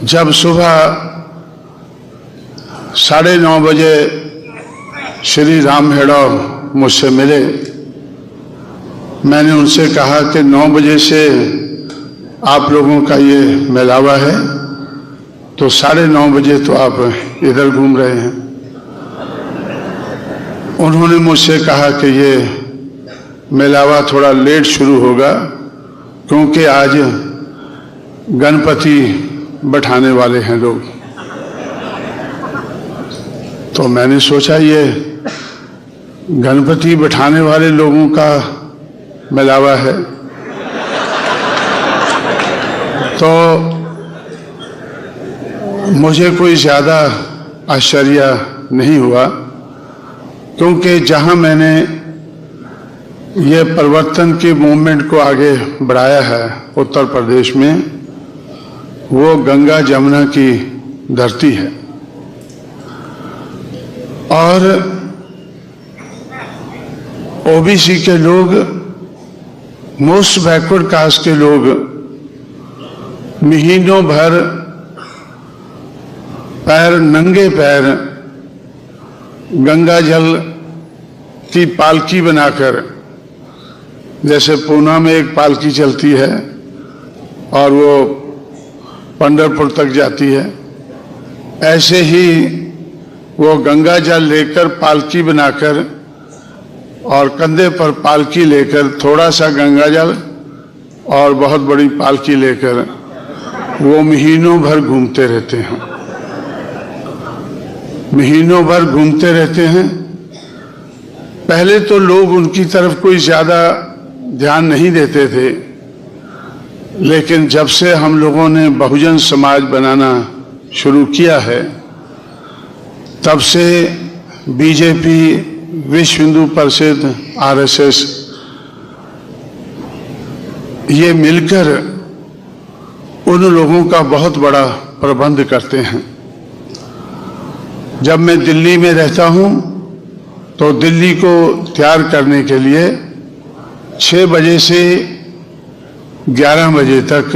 जब सुबह 9:30 बजे श्री राम हेड़ो मुझसे मिले, मैंने उनसे कहा कि 9 बजे से आप लोगों का ये मेलावा है, तो 9:30 बजे तो आप इधर घूम रहे हैं। उन्होंने मुझसे कहा कि ये मेलावा थोड़ा लेट शुरू होगा क्योंकि आज गणपति बैठाने वाले हैं लोग। तो मैंने सोचा ये गणपति बैठाने वाले लोगों का मेलावा है, तो मुझे कोई ज़्यादा आश्चर्य नहीं हुआ, क्योंकि जहां मैंने ये परिवर्तन के मूवमेंट को आगे बढ़ाया है उत्तर प्रदेश में, वो गंगा जमुना की धरती है। और ओबीसी के लोग, मोस्ट बैकवर्ड कास्ट के लोग महीनों भर नंगे पैर गंगा जल की पालकी बनाकर, जैसे पूना में एक पालकी चलती है और वो पंढरपुर तक जाती है, ऐसे ही वो गंगा जल लेकर पालकी बनाकर और कंधे पर पालकी लेकर, थोड़ा सा गंगा जल और बहुत बड़ी पालकी लेकर वो महीनों भर घूमते रहते हैं, महीनों भर घूमते रहते हैं। पहले तो लोग उनकी तरफ कोई ज़्यादा ध्यान नहीं देते थे, लेकिन जब से हम लोगों ने बहुजन समाज बनाना शुरू किया है, तब से बीजेपी, विश्व हिंदू परिषद, आरएसएस ये मिलकर उन लोगों का बहुत बड़ा प्रबंध करते हैं। जब मैं दिल्ली में रहता हूं तो दिल्ली को तैयार करने के लिए 6 बजे से 11 बजे तक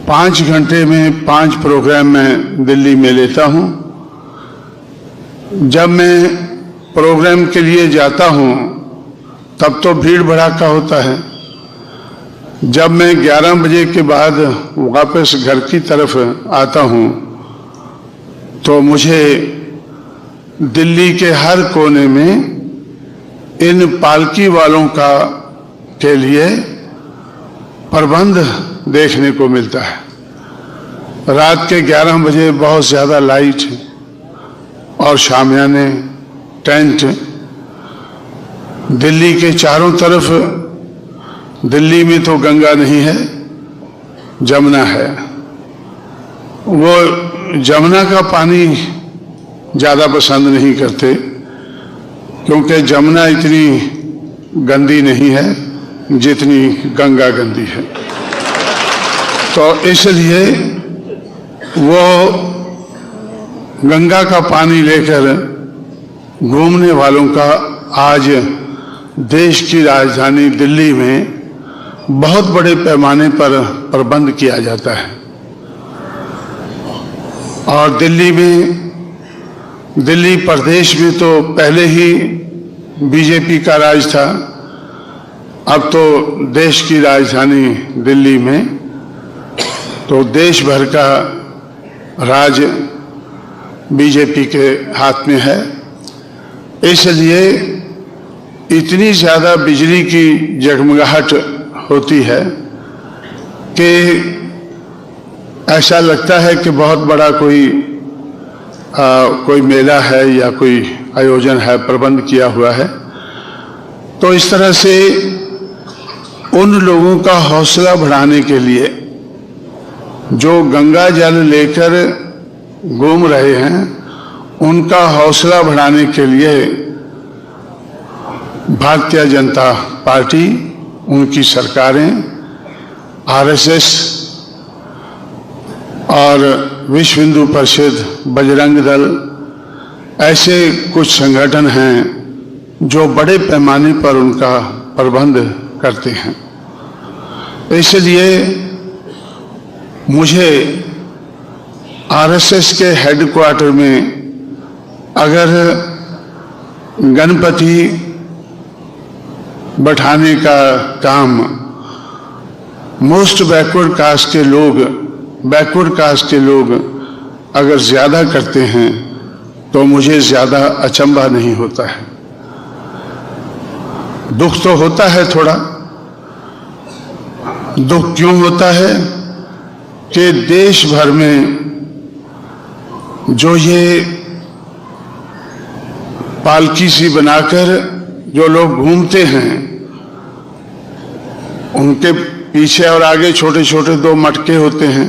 5 घंटे में 5 प्रोग्राम मैं दिल्ली में लेता हूं। जब मैं प्रोग्राम के लिए जाता हूं तब तो भीड़ भड़ाका होता है। जब मैं 11 बजे के बाद वापस घर की तरफ आता हूं तो मुझे दिल्ली के हर कोने में इन पालकी वालों का के लिए प्रबंध देखने को मिलता है। रात के 11 बजे बहुत ज़्यादा लाइट और शामियाने, टेंट दिल्ली के चारों तरफ। दिल्ली में तो गंगा नहीं है, जमुना है। वो जमुना का पानी ज़्यादा पसंद नहीं करते क्योंकि जमुना इतनी गंदी नहीं है जितनी गंगा गंदी है। तो इसलिए वो गंगा का पानी लेकर घूमने वालों का आज देश की राजधानी दिल्ली में बहुत बड़े पैमाने पर प्रबंध किया जाता है। और दिल्ली प्रदेश में तो पहले ही बीजेपी का राज था, अब तो देश की राजधानी दिल्ली में तो देश भर का राज बीजेपी के हाथ में है। इसलिए इतनी ज़्यादा बिजली की जगमगाहट होती है कि ऐसा लगता है कि बहुत बड़ा कोई मेला है या कोई आयोजन है, प्रबंध किया हुआ है। तो इस तरह से उन लोगों का हौसला बढ़ाने के लिए जो गंगा जल लेकर घूम रहे हैं, उनका हौसला बढ़ाने के लिए भारतीय जनता पार्टी, उनकी सरकारें, आरएसएस और विश्व हिंदू परिषद, बजरंग दल, ऐसे कुछ संगठन हैं जो बड़े पैमाने पर उनका प्रबंध करते हैं। इसलिए मुझे आरएसएस के हेडक्वार्टर में अगर गणपति बैठाने का काम मोस्ट बैकवर्ड कास्ट के लोग अगर ज़्यादा करते हैं तो मुझे ज़्यादा अचंभा नहीं होता है। दुख तो होता है थोड़ा। दुख क्यों होता है कि देश भर में जो ये पालकी सी बनाकर जो लोग घूमते हैं, उनके पीछे और आगे छोटे छोटे 2 मटके होते हैं।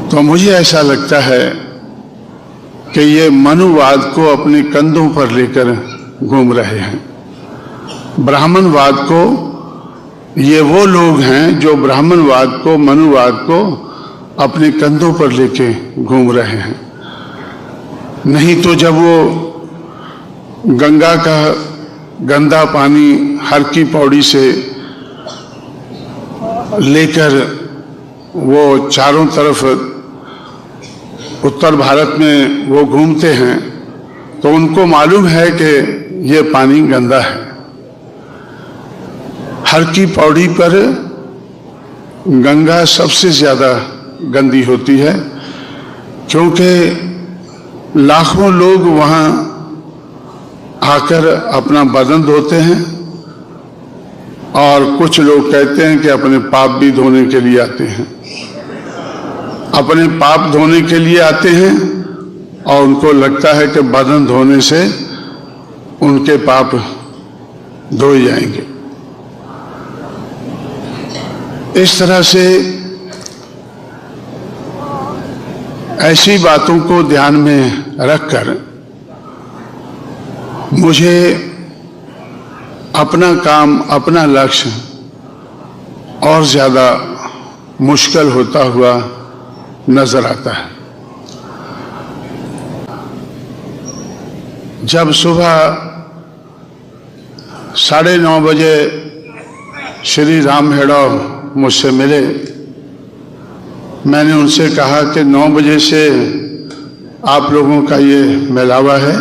तो मुझे ऐसा लगता है कि ये मनुवाद को अपने कंधों पर लेकर घूम रहे हैं। ब्राह्मणवाद को, ये वो लोग हैं जो ब्राह्मणवाद को, मनुवाद को अपने कंधों पर लेके घूम रहे हैं। नहीं तो जब वो गंगा का गंदा पानी हर की पौड़ी से लेकर वो चारों तरफ उत्तर भारत में वो घूमते हैं, तो उनको मालूम है कि ये पानी गंदा है। हर की पौड़ी पर गंगा सबसे ज़्यादा गंदी होती है, क्योंकि लाखों लोग वहाँ आकर अपना बदन धोते हैं और कुछ लोग कहते हैं कि अपने पाप भी धोने के लिए आते हैं। अपने पाप धोने के लिए आते हैं और उनको लगता है कि बदन धोने से उनके पाप धोए जाएंगे। इस तरह से ऐसी बातों को ध्यान में रखकर मुझे अपना काम, अपना लक्ष्य और ज़्यादा मुश्किल होता हुआ नजर आता है। जब सुबह 9:30 बजे श्री राम हेड़ो मुझसे मिले, मैंने उनसे कहा कि 9 बजे से आप लोगों का ये मेलावा है,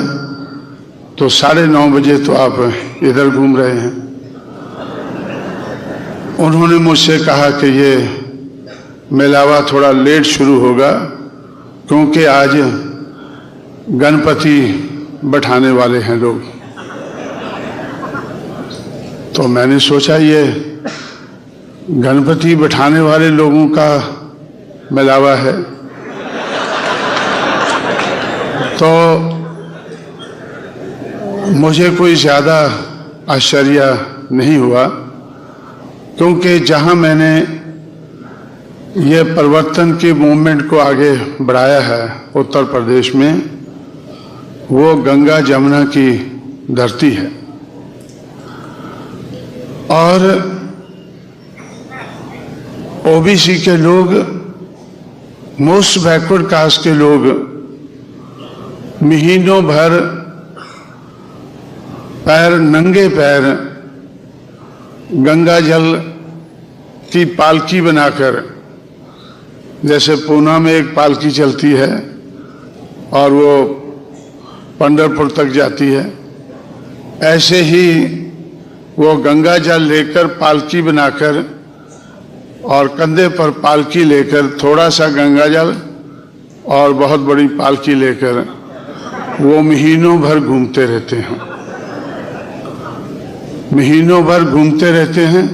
तो 9:30 बजे तो आप इधर घूम रहे हैं। उन्होंने मुझसे कहा कि ये मेलावा थोड़ा लेट शुरू होगा क्योंकि आज गणपति बैठाने वाले हैं लोग। तो मैंने सोचा ये गणपति बैठाने वाले लोगों का मेलावा है, तो मुझे कोई ज़्यादा आश्चर्य नहीं हुआ, क्योंकि जहाँ मैंने ये परिवर्तन के मूवमेंट को आगे बढ़ाया है उत्तर प्रदेश में, वो गंगा जमुना की धरती है। और ओबीसी के लोग, मोस्ट बैकवर्ड कास्ट के लोग महीनों भर नंगे पैर गंगा जल की पालकी बनाकर, जैसे पूना में एक पालकी चलती है और वो पंढरपुर तक जाती है, ऐसे ही वो गंगा जल लेकर पालकी बनाकर और कंधे पर पालकी लेकर, थोड़ा सा गंगा जल और बहुत बड़ी पालकी लेकर वो महीनों भर घूमते रहते हैं। महीनों भर घूमते रहते हैं।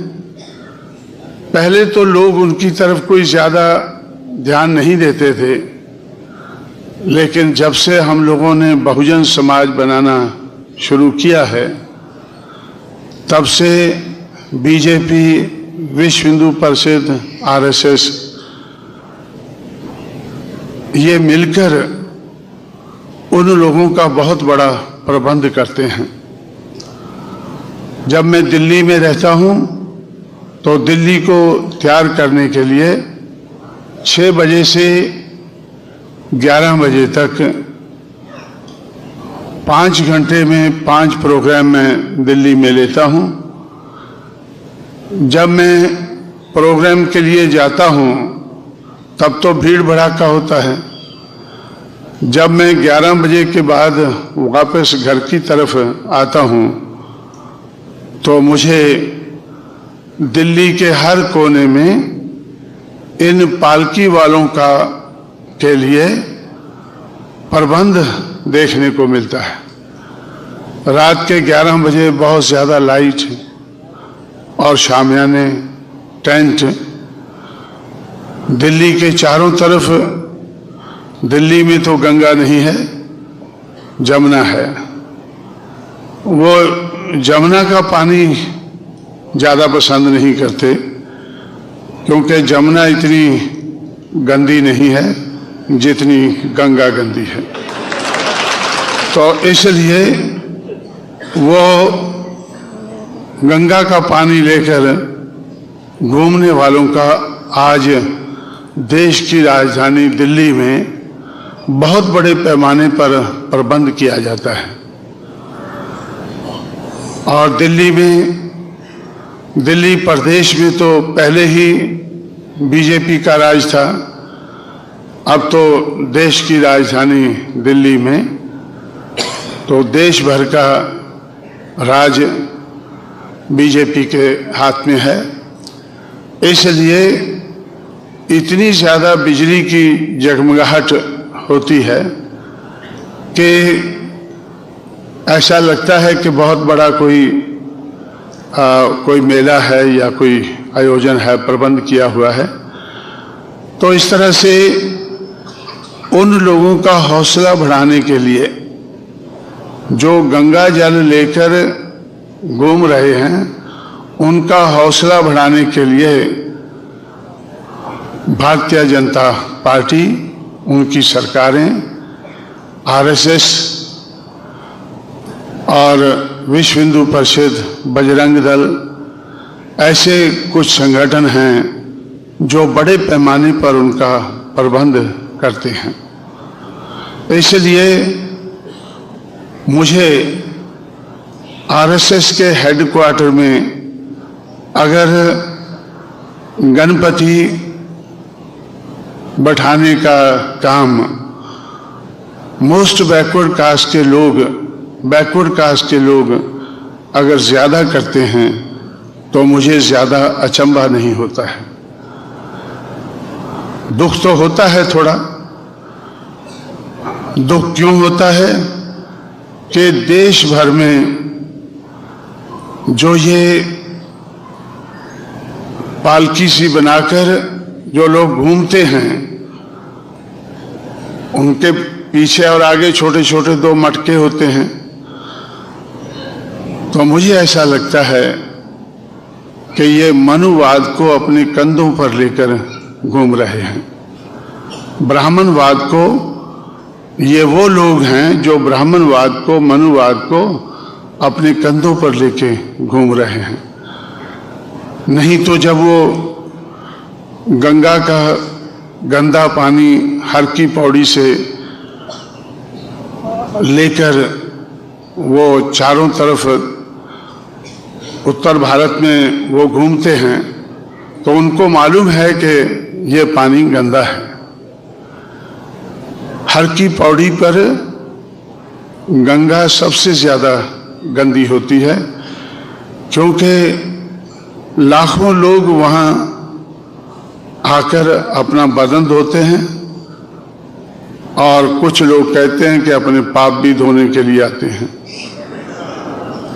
पहले तो लोग उनकी तरफ कोई ज़्यादा ध्यान नहीं देते थे, लेकिन जब से हम लोगों ने बहुजन समाज बनाना शुरू किया है, तब से बीजेपी, विश्व हिंदू परिषद, आरएसएस ये मिलकर उन लोगों का बहुत बड़ा प्रबंध करते हैं। जब मैं दिल्ली में रहता हूं तो दिल्ली को तैयार करने के लिए 6 बजे से 11 बजे तक 5 घंटे में 5 प्रोग्राम मैं दिल्ली में लेता हूं। जब मैं प्रोग्राम के लिए जाता हूँ तब तो भीड़ भड़ाका होता है। जब मैं 11 बजे के बाद वापस घर की तरफ आता हूँ तो मुझे दिल्ली के हर कोने में इन पालकी वालों के लिए प्रबंध देखने को मिलता है। रात के 11 बजे बहुत ज़्यादा लाइट और शामियाने, टेंट दिल्ली के चारों तरफ। दिल्ली में तो गंगा नहीं है, जमुना है। वो जमुना का पानी ज़्यादा पसंद नहीं करते क्योंकि जमुना इतनी गंदी नहीं है जितनी गंगा गंदी है। तो इसलिए वो गंगा का पानी लेकर घूमने वालों का आज देश की राजधानी दिल्ली में बहुत बड़े पैमाने पर प्रबंध किया जाता है। और दिल्ली प्रदेश में तो पहले ही बीजेपी का राज था। अब तो देश की राजधानी दिल्ली में तो देश भर का राज बीजेपी के हाथ में है। इसलिए इतनी ज़्यादा बिजली की जगमगाहट होती है कि ऐसा लगता है कि बहुत बड़ा कोई मेला है या कोई आयोजन है, प्रबंध किया हुआ है। तो इस तरह से उन लोगों का हौसला बढ़ाने के लिए जो गंगा जल लेकर घूम रहे हैं, उनका हौसला बढ़ाने के लिए भारतीय जनता पार्टी, उनकी सरकारें, आरएसएस और विश्व हिंदू परिषद, बजरंग दल, ऐसे कुछ संगठन हैं जो बड़े पैमाने पर उनका प्रबंध करते हैं। इसलिए मुझे आरएसएस के हेडक्वार्टर में अगर गणपति बैठाने का काम मोस्ट बैकवर्ड कास्ट के लोग अगर ज़्यादा करते हैं तो मुझे ज़्यादा अचंभा नहीं होता है। दुख तो होता है थोड़ा। दुख क्यों होता है कि देश भर में जो ये पालकी सी बनाकर जो लोग घूमते हैं, उनके पीछे और आगे छोटे छोटे 2 मटके होते हैं। तो मुझे ऐसा लगता है कि ये मनुवाद को अपने कंधों पर लेकर घूम रहे हैं। ब्राह्मणवाद को, ये वो लोग हैं जो ब्राह्मणवाद को, मनुवाद को अपने कंधों पर लेके घूम रहे हैं। नहीं तो जब वो गंगा का गंदा पानी हर की पौड़ी से लेकर वो चारों तरफ उत्तर भारत में वो घूमते हैं तो उनको मालूम है कि ये पानी गंदा है। हर की पौड़ी पर गंगा सबसे ज़्यादा गंदी होती है क्योंकि लाखों लोग वहाँ आकर अपना बदन धोते हैं और कुछ लोग कहते हैं कि अपने पाप भी धोने के लिए आते हैं।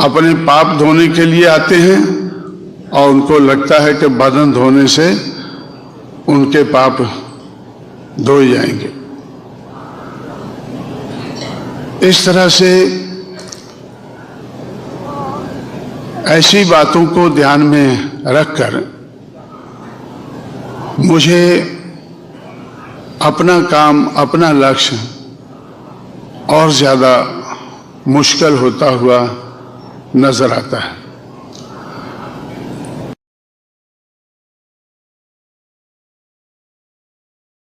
अपने पाप धोने के लिए आते हैं और उनको लगता है कि बदन धोने से उनके पाप धोए जाएंगे। इस तरह से ऐसी बातों को ध्यान में रखकर मुझे अपना काम, अपना लक्ष्य और ज़्यादा मुश्किल होता हुआ नजर आता है।